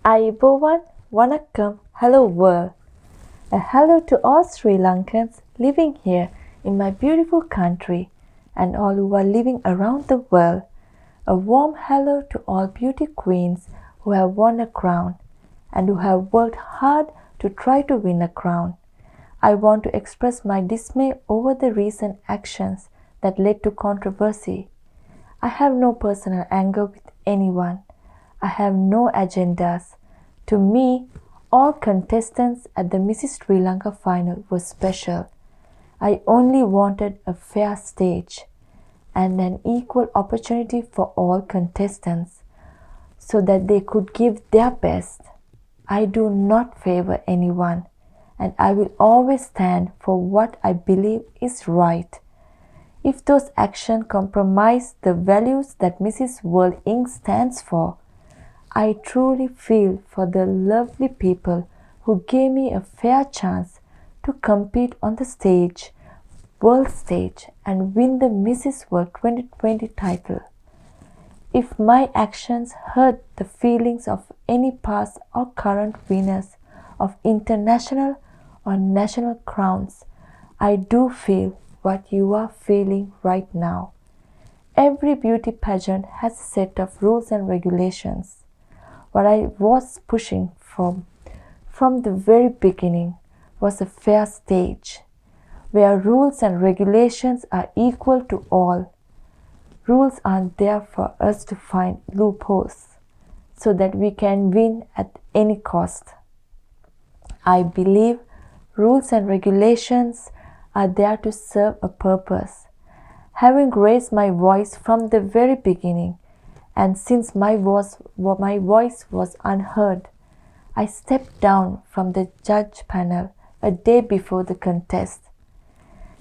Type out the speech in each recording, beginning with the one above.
Ayubowan, Vanakkam, hello world. A hello to all Sri Lankans living here in my beautiful country and all who are living around the world. A warm hello to all beauty queens who have won a crown and who have worked hard to try to win a crown. I want to express my dismay over the recent actions that led to controversy. I have no personal anger with anyone. I have no agendas. To me, all contestants at the Mrs. Sri Lanka final were special. I only wanted a fair stage and an equal opportunity for all contestants so that they could give their best. I do not favor anyone, and I will always stand for what I believe is right. If those actions compromise the values that Mrs. World Inc. stands for, I truly feel for the lovely people who gave me a fair chance to compete on the stage, world stage, and win the Mrs. World 2020 title. If my actions hurt the feelings of any past or current winners of international or national crowns, I do feel what you are feeling right now. Every beauty pageant has a set of rules and regulations. What I was pushing from the very beginning was a fair stage, where rules and regulations are equal to all. Rules aren't there for us to find loopholes so that we can win at any cost. I believe rules and regulations are there to serve a purpose. Having raised my voice from the very beginning, and since my voice was unheard, I stepped down from the judge panel a day before the contest.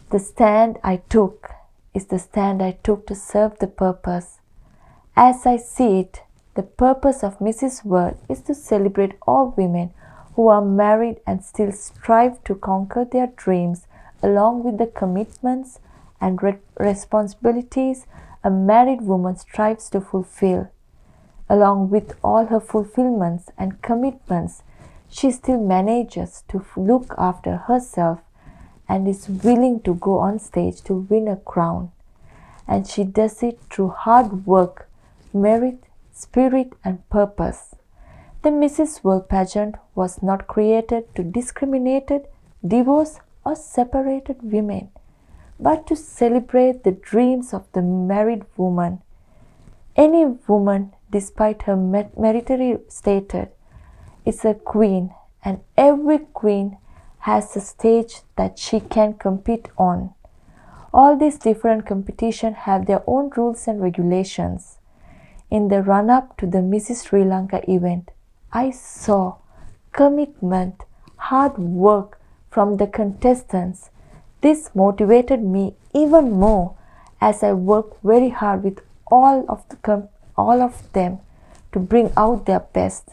The stand I took is the stand I took to serve the purpose. As I see it, the purpose of Mrs. World is to celebrate all women who are married and still strive to conquer their dreams along with the commitments and responsibilities a married woman strives to fulfill. Along with all her fulfillments and commitments, she still manages to look after herself and is willing to go on stage to win a crown. And she does it through hard work, merit, spirit, and purpose. The Mrs. World pageant was not created to discriminate, divorce, or separate women, but to celebrate the dreams of the married woman. Any woman, despite her military status, is a queen, and every queen has a stage that she can compete on. All these different competitions have their own rules and regulations. In the run-up to the Mrs. Sri Lanka event, I saw commitment, hard work from the contestants. This motivated me even more as I worked very hard with all of them to bring out their best.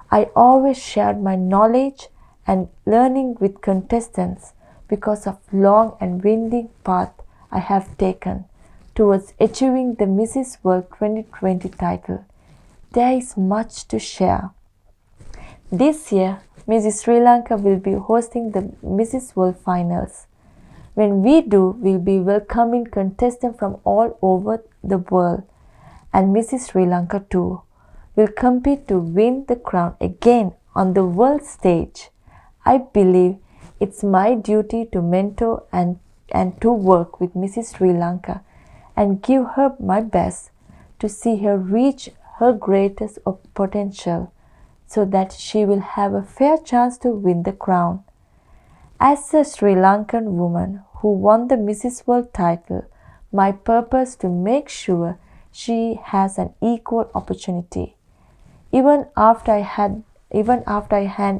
I always shared my knowledge and learning with contestants because of long and winding path I have taken towards achieving the Mrs. World 2020 title. There is much to share. This year, Mrs. Sri Lanka will be hosting the Mrs. World finals. When we do, we'll be welcoming contestants from all over the world, and Mrs. Sri Lanka too will compete to win the crown again on the world stage. I believe it's my duty to mentor and to work with Mrs. Sri Lanka and give her my best to see her reach her greatest potential so that she will have a fair chance to win the crown. As a Sri Lankan woman who won the Mrs. World title, my purpose to make sure she has an equal opportunity. Even after I hand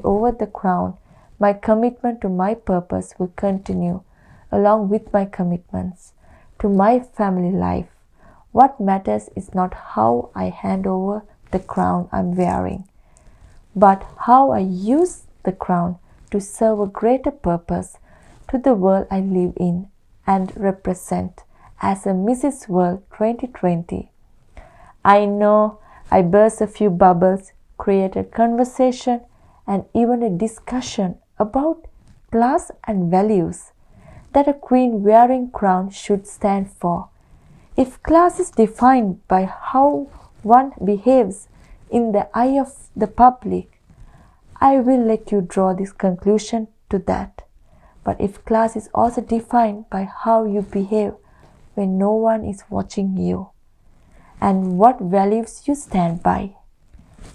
over the crown, my commitment to my purpose will continue along with my commitments to my family life. What matters is not how I hand over the crown I'm wearing, but how I use the crown to serve a greater purpose to the world I live in and represent as a Mrs. World 2020. I know I burst a few bubbles, create a conversation and even a discussion about class and values that a queen wearing crown should stand for. If class is defined by how one behaves in the eye of the public, I will let you draw this conclusion to that. But if class is also defined by how you behave when no one is watching you, and what values you stand by,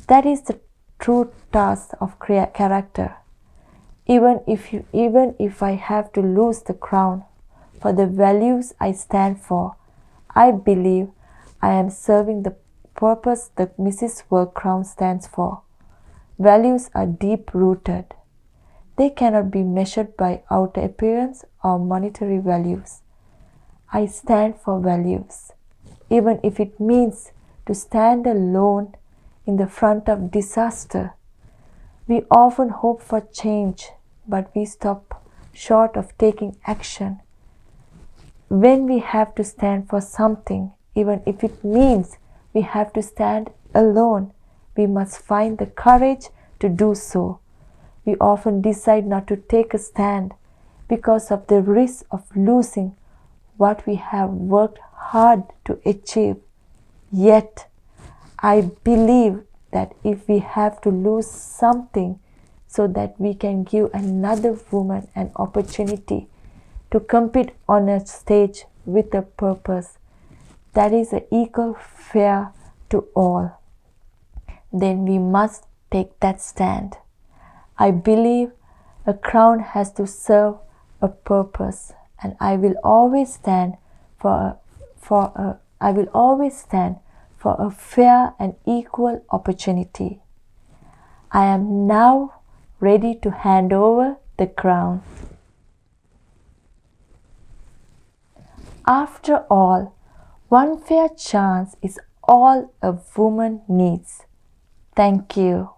that is the true task of character. Even if I have to lose the crown for the values I stand for, I believe I am serving the purpose the Mrs. World crown stands for. Values are deep-rooted. They cannot be measured by outer appearance or monetary values. I stand for values, even if it means to stand alone in the front of disaster. We often hope for change, but we stop short of taking action. When we have to stand for something, even if it means we have to stand alone, we must find the courage to do so. We often decide not to take a stand because of the risk of losing what we have worked hard to achieve. Yet, I believe that if we have to lose something so that we can give another woman an opportunity to compete on a stage with a purpose that is equal fair to all, then we must take that stand. I believe a crown has to serve a purpose, and I will always stand for a fair and equal opportunity. I am now ready to hand over the crown. After all, one fair chance is all a woman needs. Thank you.